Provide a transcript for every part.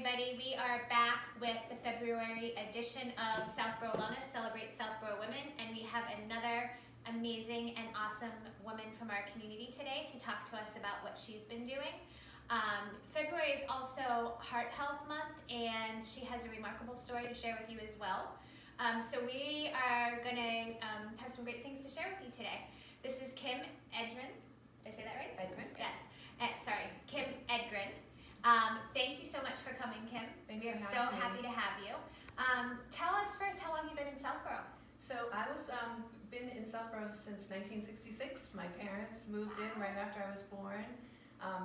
everybody. We are back with the February edition of Southboro Wellness, Celebrate Southboro Women, and we have another amazing and awesome woman from our community today to talk to us about what she's been doing. February is also Heart Health Month, and she has a remarkable story to share with you as well. So we are going to have some great things to share with you today. This is Kim Edgren. Did I say that right? Edgren? Yes. Sorry, Kim Edgren. Thank you so much for coming, Kim. Thanks We're for so having me. happy to have you. Tell us first how long you've been in Southboro. So I was been in Southboro since 1966. My parents moved in right after I was born.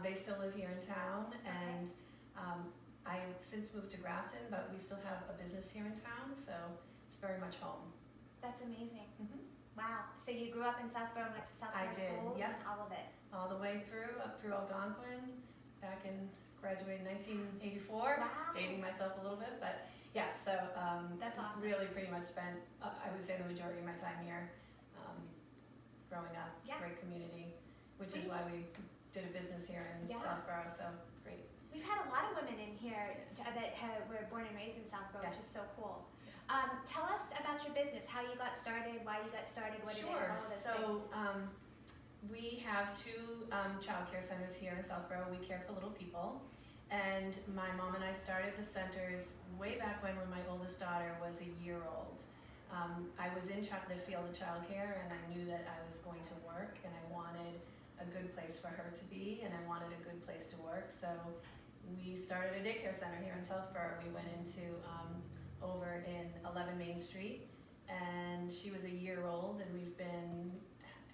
They still live here in town, and I have since moved to Grafton, but we still have a business here in town, so it's very much home. That's amazing. Mm-hmm. Wow. So you grew up in Southboro, went to Southboro schools, yep. and all of it. All the way through, up through Algonquin, graduated in 1984. Wow. Dating myself a little bit, but yes, so That's awesome. really pretty much spent, I would say, the majority of my time here growing up. It's Yeah. a great community, which is why we did a business here in Yeah. Southboro, so it's great. We've had a lot of women in here that were born and raised in Southboro, which is so cool. Tell us about your business, how you got started, why you got started, what it is, all of those things. We have two child care centers here in Southboro. We care for little people, and my mom and I started the centers way back when my oldest daughter was a year old. I was in the field of child care, and I knew that I was going to work, and I wanted a good place for her to be, and I wanted a good place to work, so we started a daycare center here in Southboro. We went into over in 11 Main Street, and she was a year old, and we've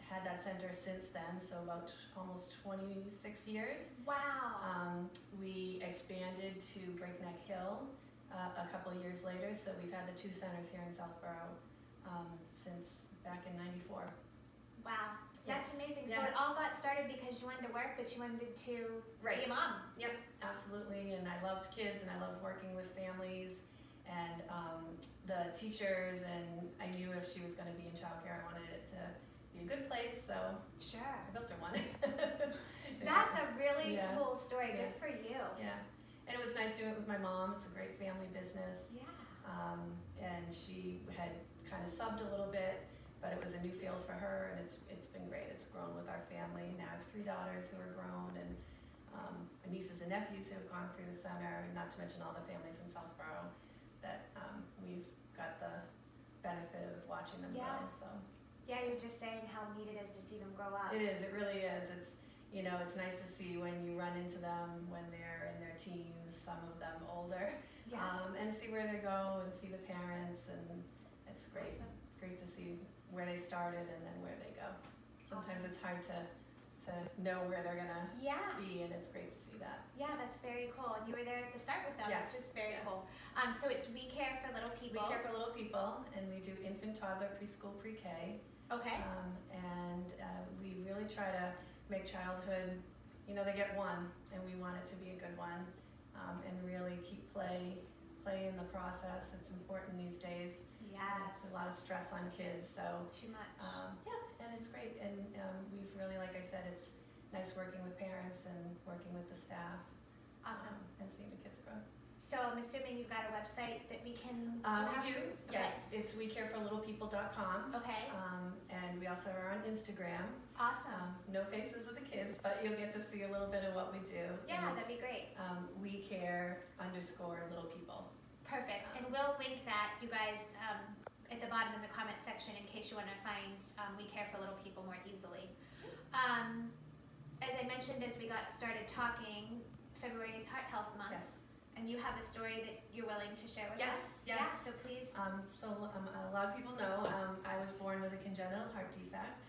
had that center since then, so about almost 26 years. Wow. We expanded to Breakneck Hill a couple of years later, so we've had the two centers here in Southboro since back in '94. Wow. That's Yes. amazing. Yes. So it all got started because you wanted to work, but you wanted to be a mom. Yep, absolutely, and I loved kids, and I loved working with families, and the teachers, and I knew if she was going to be in childcare, I wanted it to be a good place, so Sure. I built her one. That's a really Yeah. cool story. Yeah. Good for you. Yeah, and it was nice doing it with my mom. It's a great family business. Yeah. And she had kind of subbed a little bit, but it was a new field for her, and it's been great. It's grown with our family. Now I have 3 daughters who are grown, and nieces and nephews who have gone through the center, not to mention all the families in Southboro that we've got the benefit of watching them grow. So Yeah, you're just saying how neat it is to see them grow up. it is. It really is. It's nice to see when you run into them when they're in their teens, some of them older, and see where they go and see the parents, and it's great. Awesome. It's great to see where they started and then where they go. Sometimes it's hard to know where they're gonna be, and it's great to see that. Yeah, that's very cool. And you were there at the start with them, Yes. which is very Yeah. cool. So it's We Care for Little We People. care for little people, and we do infant, toddler, preschool, pre-K. Okay. And we really try to make childhood, they get one, and we want it to be a good one, and really keep play in the process. It's important these days. Yes. There's a lot of stress on kids, so Too much. and it's great, and we've really, like I said, it's nice working with parents and working with the staff. Awesome. And seeing the kids grow. So I'm assuming you've got a website that we can We do, yes. It's wecareforlittlepeople.com. Okay. And we also are on Instagram. Awesome. No faces of the kids, but you'll get to see a little bit of what we do. Yeah, And that'd be great. We care _little people. Perfect. And we'll link that, you guys, at the bottom of the comment section in case you want to find We Care for Little People more easily. As I mentioned as we got started talking, February is Heart Health Month. Yes. And you have a story that you're willing to share with us? Yes. Yeah, so please. A lot of people know I was born with a congenital heart defect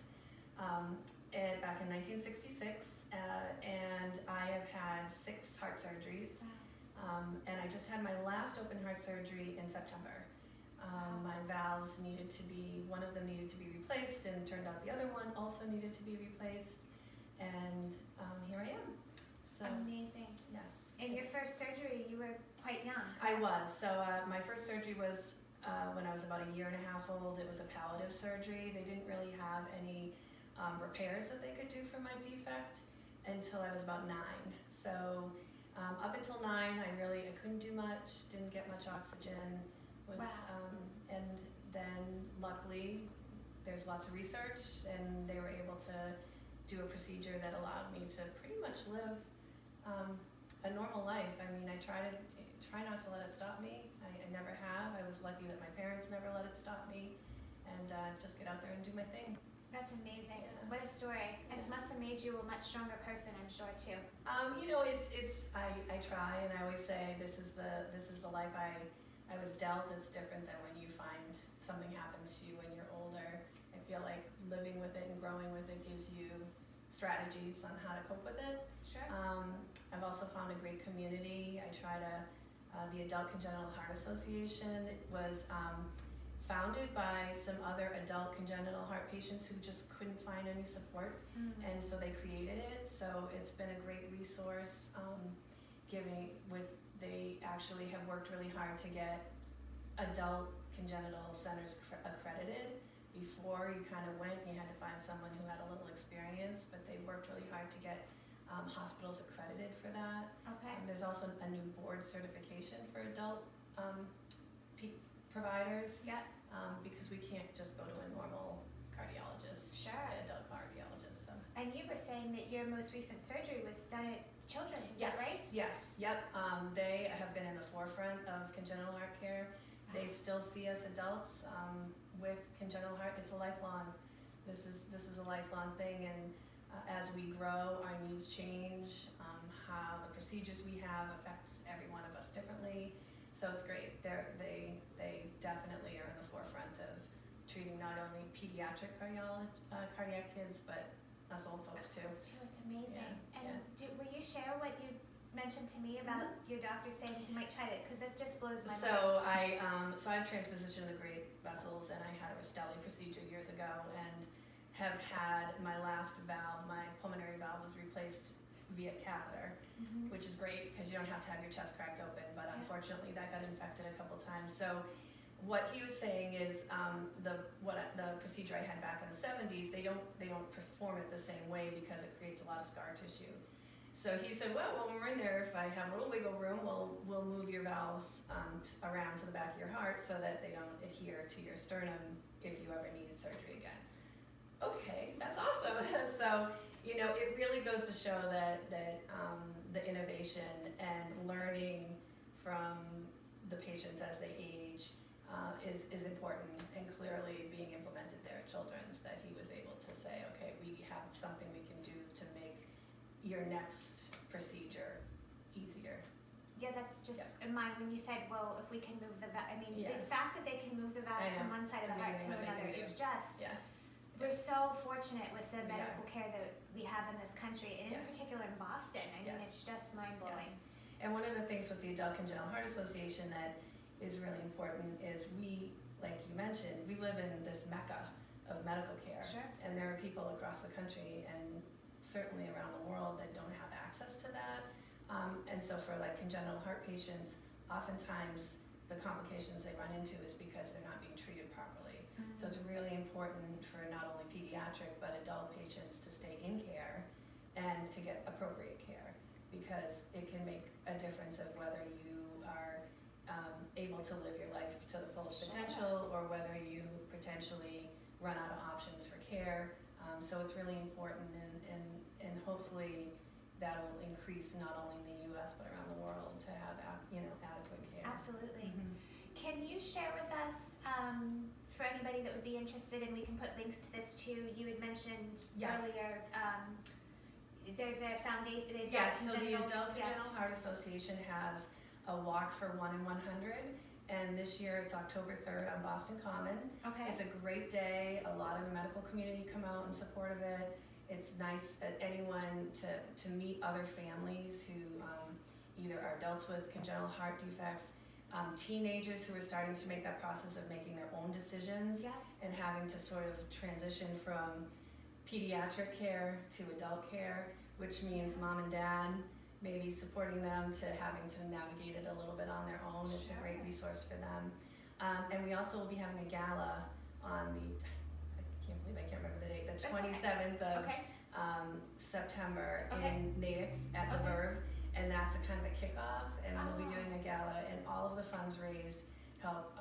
back in 1966, and I have had 6 heart surgeries. And I just had my last open heart surgery in September. My valves one of them needed to be replaced, and it turned out the other one also needed to be replaced. And here I am. So Amazing. yes. In your first surgery, you were quite young. I was. So my first surgery was when I was about a year and a half old. It was a palliative surgery. They didn't really have any repairs that they could do for my defect until I was about 9. So Up until 9, I couldn't do much, didn't get much oxygen, and then luckily there's lots of research, and they were able to do a procedure that allowed me to pretty much live a normal life. I mean, I try not to let it stop me. I never have. I was lucky that my parents never let it stop me, and just get out there and do my thing. That's amazing. Yeah. What a story. It must have made you a much stronger person, I'm sure, too. I try, and I always say this is the life I was dealt. It's different than when you find something happens to you when you're older. I feel like living with it and growing with it gives you strategies on how to cope with it. Sure. I've also found a great community. I try to, the Adult Congenital Heart Association was founded by some other adult congenital heart patients who just couldn't find any support, and so they created it. So it's been a great resource. They actually have worked really hard to get adult congenital centers accredited. Before you kind of went, you had to find someone who had a little experience, but they worked really hard to get hospitals accredited for that. Okay. There's also a new board certification for adult providers. Yeah. Because we can't just go to a normal cardiologist, Sure. an adult cardiologist. So. And you were saying that your most recent surgery was done at Children's, is that right? Yes, yep. They have been in the forefront of congenital heart care. They still see us adults with congenital heart. It's a lifelong. This is a lifelong thing, and as we grow, our needs change. How the procedures we have affects every one of us differently. So it's great. They definitely are in the forefront of treating not only pediatric cardiac kids, but us old folks too. It's amazing. Yeah, And will you share what you mentioned to me about your doctor saying he might try it, because it just blows my mind. So I've transpositioned the great vessels, and I had a Rastelli procedure years ago, and have had my last valve, my pulmonary valve, was replaced via catheter, which is great because you don't have to have your chest cracked open. But unfortunately, that got infected a couple times. So what he was saying is the procedure I had back in the 70s, they don't perform it the same way because it creates a lot of scar tissue. So he said, well, when we're in there, if I have a little wiggle room, we'll move your valves around to the back of your heart so that they don't adhere to your sternum if you ever need surgery again. Okay, that's awesome. So, it really goes to show that the innovation and learning from the patients as they age is important, and clearly being implemented there at Children's, that he was able to say, okay, we have something we can do to make your next procedure easier. Yeah, that's just in mind when you said, well, if we can move the valve. I mean, the fact that they can move the valves from one side of the heart to another is just. Yeah. We're so fortunate with the medical care that we have in this country, and in particular in Boston. I mean, it's just mind-blowing. Yes. And one of the things with the Adult Congenital Heart Association that is really important is we, like you mentioned, we live in this mecca of medical care. Sure. And there are people across the country and certainly around the world that don't have access to that. And so for congenital heart patients, oftentimes the complications they run into is because they're not being treated properly. So it's really important for not only pediatric but adult patients to stay in care and to get appropriate care, because it can make a difference of whether you are able to live your life to the fullest potential, or whether you potentially run out of options for care. So it's really important, and hopefully that will increase not only in the U.S. but around the world to have adequate care. Absolutely. Can you share with us, for anybody that would be interested, and we can put links to this too, you had mentioned earlier, there's a foundation. Yes, so the Adult Congenital Heart Association has a walk for 1 in 100, and this year it's October 3rd on Boston Common. Okay. It's a great day. A lot of the medical community come out in support of it. It's nice that anyone to meet other families who either are adults with congenital heart defects, teenagers who are starting to make that process of making their own decisions and having to sort of transition from pediatric care to adult care, which means mom and dad maybe supporting them to having to navigate it a little bit on their own. It's a great resource for them. And we also will be having a gala on I can't remember the date, the 27th of September in Natick at the Verve. and that's a kind of a kickoff, and we'll be doing a gala, and all of the funds raised help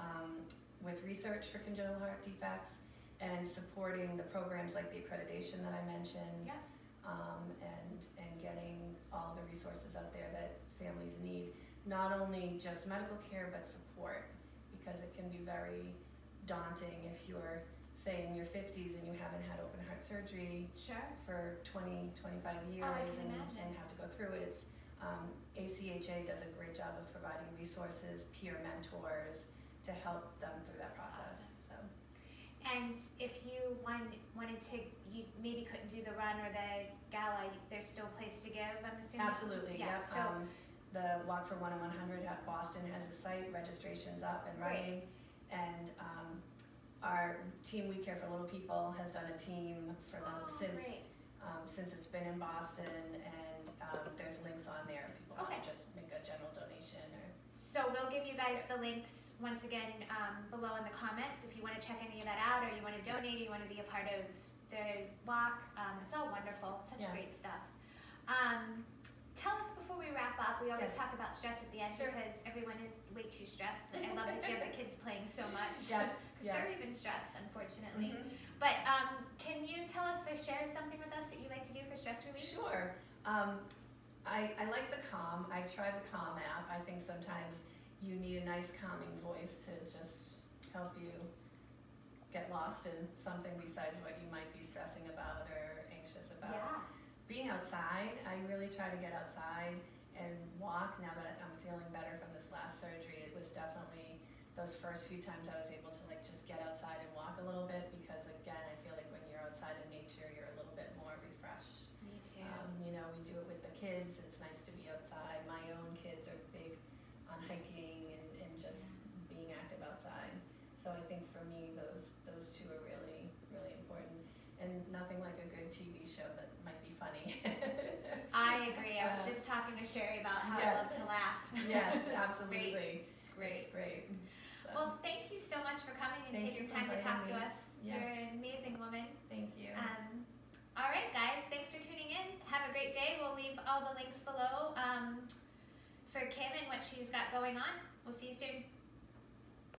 with research for congenital heart defects and supporting the programs like the accreditation that I mentioned, and getting all the resources out there that families need, not only just medical care but support, because it can be very daunting if you're, say, in your 50s and you haven't had open heart surgery for 20, 25 years and have to go through it. It's ACHA does a great job of providing resources, peer mentors to help them through that process. Awesome. And if you wanted to, you maybe couldn't do the run or the gala, there's still a place to give, I'm assuming? Absolutely, yeah. Yep. So, the Walk for 1 in 100 at Boston has a site, registration's up and running, and our team We Care for Little People has done a team for them since it's been in Boston, and there's links on there if people want to just make a general donation. So we'll give you guys the links once again below in the comments if you want to check any of that out, or you want to donate, or you want to be a part of the walk. It's all wonderful, such great stuff. Tell us before we wrap up, we always talk about stress at the end because everyone is way too stressed. I love that you have the kids playing so much. Because they're even stressed, unfortunately. But can you tell us or share something with us that you like to do for stress relief? Sure. I like the Calm. I've tried the Calm app. I think sometimes you need a nice calming voice to just help you get lost in something besides what you might be stressing about or anxious about. Yeah. Being outside, I really try to get outside and walk. Now that I'm feeling better from this last surgery, it was definitely those first few times I was able to just get outside and walk a little bit, because again, I feel like when you're outside in nature, you're a little bit more refreshed. Me too. We do it with the kids. It's nice to be outside. My own kids are big on hiking and just being active outside. So I think for me, those two are really, really important. And nothing like a good TV show that might be funny. I agree. I was just talking to Sherry about how I love to laugh. Yes, absolutely. Great. It's great. So. Well, thank you so much for coming and taking time to talk to us. Yes. You're an amazing woman. Thank you. All right, guys. Thanks for tuning in. Have a great day. We'll leave all the links below for Kim and what she's got going on. We'll see you soon.